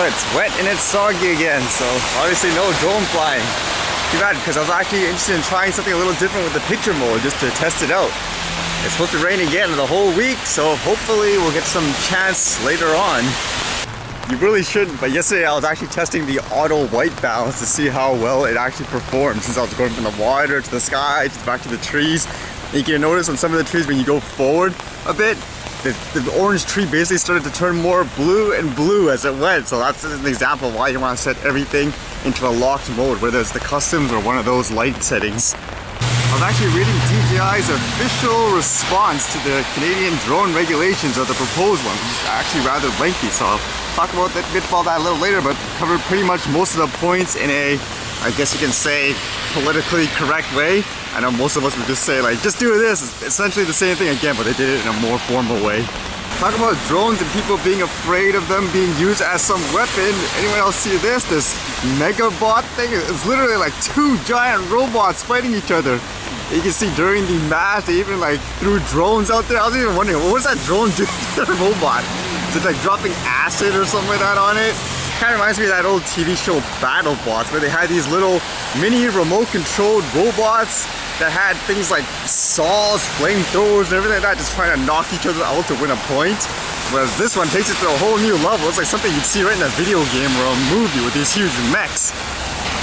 it's wet and it's soggy again, so obviously no drone flying. Too bad, because I was actually interested in trying something a little different with the picture mode just to test it out. It's supposed to rain again the whole week, so hopefully we'll get some chance later on. You really shouldn't, but yesterday I was actually testing the auto white balance to see how well it actually performed, since I was going from the water to the sky to back to the trees. And you can notice on some of the trees when you go forward a bit, the orange tree basically started to turn more blue and blue as it went. So that's an example of why you want to set everything into a locked mode, whether it's the customs or one of those light settings. I was actually reading DJI's official response to the Canadian drone regulations, or the proposed one, which is actually rather lengthy, so I'll talk about that bit about that a little later, but covered pretty much most of the points in a, I guess you can say, politically correct way. I know most of us would just say like, just do this. It's essentially the same thing again, but they did it in a more formal way. Talk about drones and people being afraid of them being used as some weapon. Anyone else see this? This Megabot thing? It's literally like two giant robots fighting each other. You can see during the match, they even like threw drones out there. I was even wondering, what does that drone do to the robot? Is it like dropping acid or something like that on it? Kind of reminds me of that old TV show BattleBots, where they had these little mini remote controlled robots that had things like saws, flamethrowers, and everything like that, just trying to knock each other out to win a point. Whereas this one takes it to a whole new level. It's like something you'd see right in a video game or a movie with these huge mechs.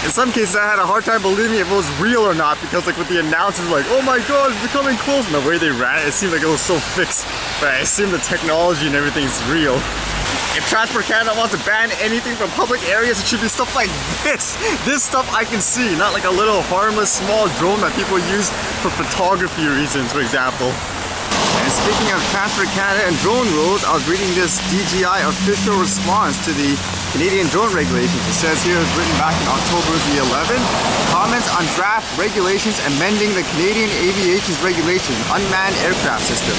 In some cases I had a hard time believing if it was real or not, because like with the announcers like, oh my god, it's becoming close, and the way they ran it, it seemed like it was so fixed. But I assume the technology and everything's real. If Transport Canada wants to ban anything from public areas, it should be stuff like this. This stuff I can see, not like a little harmless small drone that people use for photography reasons, for example. And speaking of Transport Canada and drone rules, I was reading this DJI official response to the Canadian drone regulations. It says here, it's written back in October the 11th, comments on draft regulations amending the Canadian Aviation's regulation, unmanned aircraft system.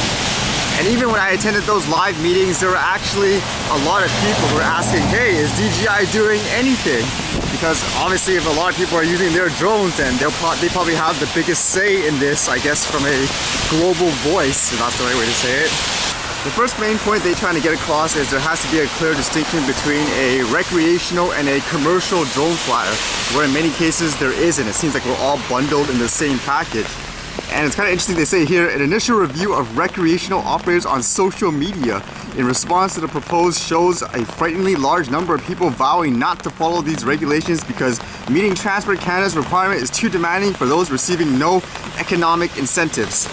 And even when I attended those live meetings, there were actually a lot of people who were asking, hey, is DJI doing anything? Because obviously if a lot of people are using their drones, then they probably have the biggest say in this, I guess, from a global voice, if that's the right way to say it. The first main point they're trying to get across is there has to be a clear distinction between a recreational and a commercial drone flyer, where in many cases there isn't. It seems like we're all bundled in the same package. And it's kind of interesting, they say here, an initial review of recreational operators on social media in response to the proposed shows a frighteningly large number of people vowing not to follow these regulations because meeting Transport Canada's requirement is too demanding for those receiving no economic incentives.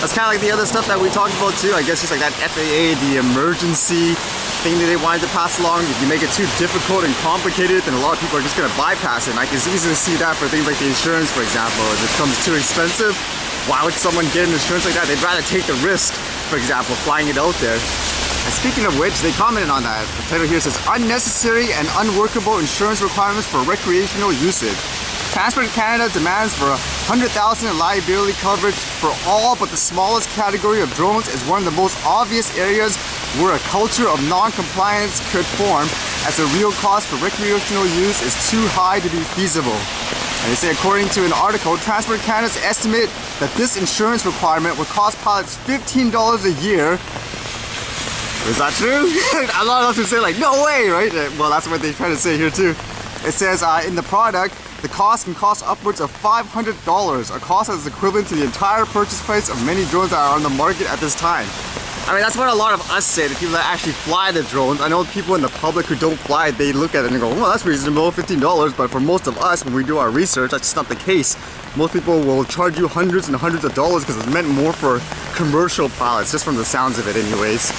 That's kind of like the other stuff that we talked about too, I guess, just like that FAA, the emergency thing that they wanted to pass along. If you make it too difficult and complicated, then a lot of people are just going to bypass it. And I can easily see that for things like the insurance, for example. If it becomes too expensive, why would someone get an insurance like that? They'd rather take the risk, for example, flying it out there. And speaking of which, they commented on that. The title here says, unnecessary and unworkable insurance requirements for recreational usage. Transport Canada demands for $100,000 in liability coverage for all but the smallest category of drones is one of the most obvious areas where a culture of non-compliance could form, as the real cost for recreational use is too high to be feasible. And they say, according to an article, Transport Canada's estimate that this insurance requirement would cost pilots $15 a year. Is that true? A lot of us would say like, no way, right? Well, that's what they try to say here too. It says in the product, the cost can cost upwards of $500, a cost that is equivalent to the entire purchase price of many drones that are on the market at this time. I mean, that's what a lot of us say, the people that actually fly the drones. I know people in the public who don't fly, they look at it and go, well, that's reasonable, $15, but for most of us, when we do our research, that's just not the case. Most people will charge you hundreds and hundreds of dollars because it's meant more for commercial pilots, just from the sounds of it anyways.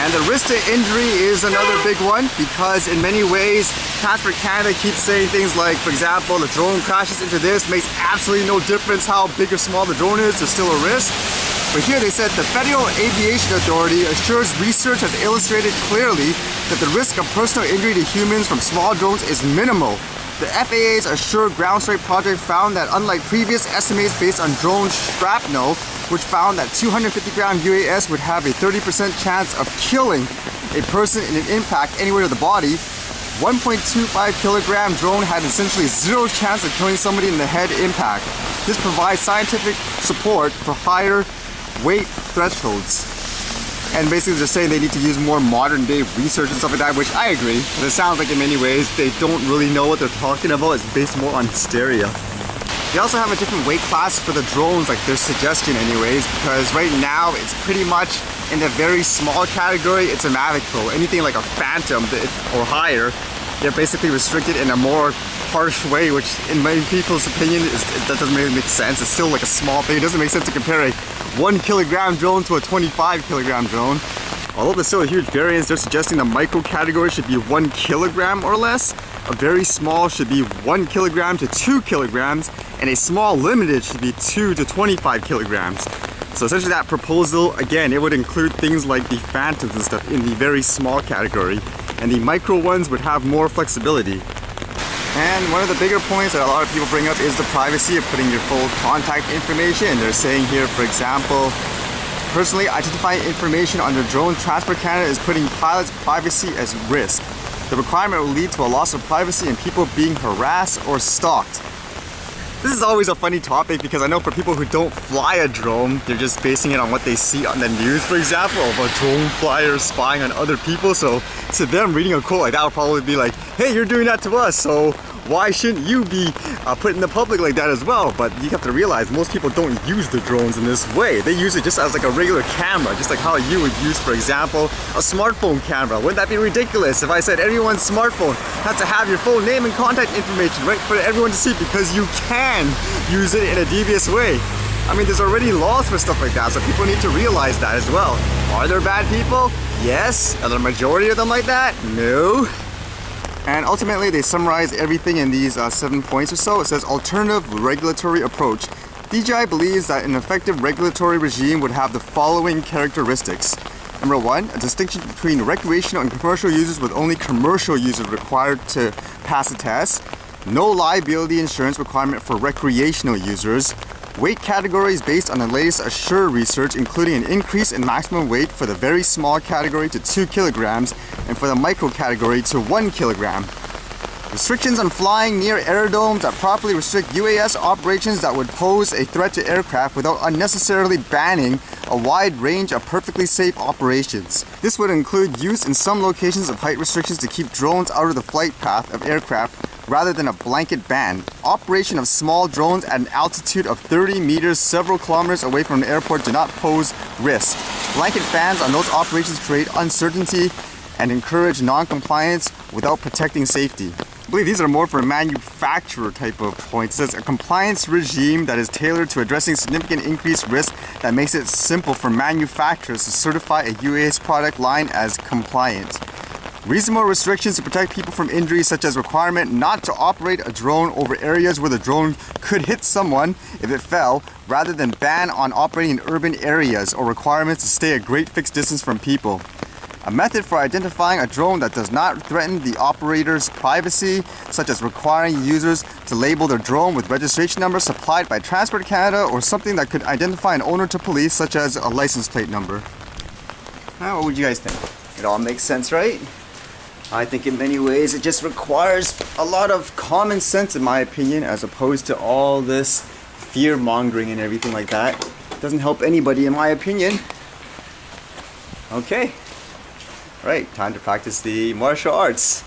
And the risk to injury is another big one, because in many ways, Transport Canada keeps saying things like, for example, the drone crashes into this, makes absolutely no difference how big or small the drone is, there's still a risk. But here they said the Federal Aviation Authority assures research has illustrated clearly that the risk of personal injury to humans from small drones is minimal. The FAA's Assure Ground Strike project found that unlike previous estimates based on drone shrapnel, which found that 250-gram UAS would have a 30% chance of killing a person in an impact anywhere to the body, 1.25-kilogram drone had essentially zero chance of killing somebody in the head impact. This provides scientific support for higher weight thresholds. And basically they're saying they need to use more modern day research and stuff like that, which I agree. But it sounds like in many ways they don't really know what they're talking about. It's based more on hysteria. They also have a different weight class for the drones, like their suggestion anyways, because right now it's pretty much in the very small category. It's a Mavic Pro. Anything like a Phantom or higher, they're basically restricted in a more harsh way, which in many people's opinion that doesn't really make sense. It's still like a small thing. It doesn't make sense to compare a 1 kilogram drone to a 25 kilogram drone. Although there's still a huge variance, they're suggesting the micro category should be 1 kilogram or less. A very small should be 1 kilogram to 2 kilograms, and a small limited should be 2 to 25 kilograms. So essentially that proposal, again, it would include things like the Phantoms and stuff in the very small category, and the micro ones would have more flexibility. And one of the bigger points that a lot of people bring up is the privacy of putting your full contact information. They're saying here, for example, personally identifying information under Drone Transport Canada is putting pilots' privacy at risk. The requirement will lead to a loss of privacy and people being harassed or stalked. This is always a funny topic because I know for people who don't fly a drone, they're just basing it on what they see on the news, for example, of a drone flyer spying on other people. So to them, reading a quote like that would probably be like, hey, you're doing that to us, so why shouldn't you be put in the public like that as well? But you have to realize most people don't use the drones in this way. They use it just as like a regular camera, just like how you would use, for example, a smartphone camera. Wouldn't that be ridiculous if I said everyone's smartphone has to have your full name and contact information, right, for everyone to see, because you can use it in a devious way. I mean, there's already laws for stuff like that, so people need to realize that as well. Are there bad people? Yes. Are the majority of them like that? No. And ultimately they summarize everything in these 7 points or so. It says alternative regulatory approach. DJI believes that an effective regulatory regime would have the following characteristics. Number 1, a distinction between recreational and commercial users, with only commercial users required to pass the test. No liability insurance requirement for recreational users. Weight categories based on the latest Assure research, including an increase in maximum weight for the very small category to 2 kilograms and for the micro category to 1 kilogram. Restrictions on flying near aerodromes that properly restrict UAS operations that would pose a threat to aircraft without unnecessarily banning a wide range of perfectly safe operations. This would include use in some locations of height restrictions to keep drones out of the flight path of aircraft rather than a blanket ban. Operation of small drones at an altitude of 30 meters several kilometers away from an airport do not pose risk. Blanket bans on those operations create uncertainty and encourage non-compliance without protecting safety. I believe these are more for manufacturer type of points. It says a compliance regime that is tailored to addressing significant increased risk that makes it simple for manufacturers to certify a UAS product line as compliant. Reasonable restrictions to protect people from injuries, such as requirement not to operate a drone over areas where the drone could hit someone if it fell, rather than ban on operating in urban areas, or requirements to stay a great fixed distance from people. A method for identifying a drone that does not threaten the operator's privacy, such as requiring users to label their drone with registration number supplied by Transport Canada, or something that could identify an owner to police, such as a license plate number. Now, what would you guys think? It all makes sense, right? I think in many ways it just requires a lot of common sense, in my opinion, as opposed to all this fear mongering and everything like that. It doesn't help anybody, in my opinion. Okay. Right, time to practice the martial arts.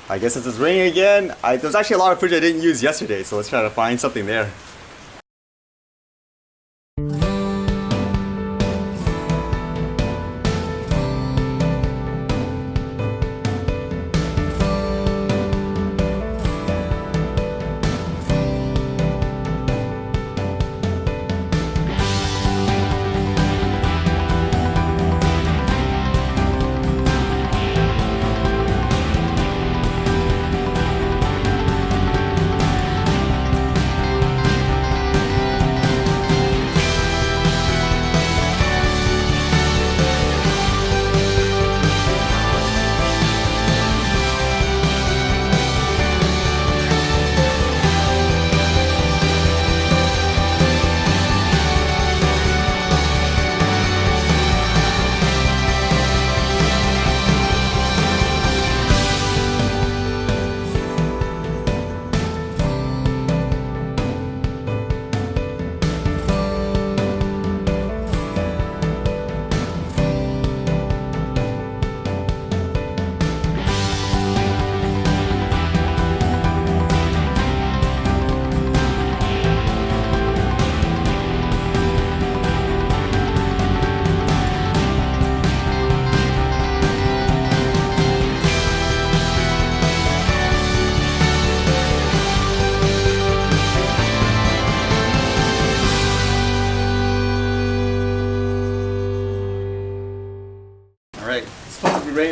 I guess it's raining again. There's actually a lot of footage I didn't use yesterday, so let's try to find something there.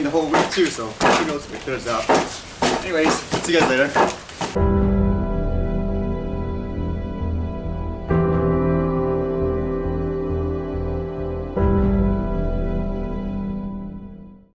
the whole week too, so who knows if it clears up. Anyways, see you guys later.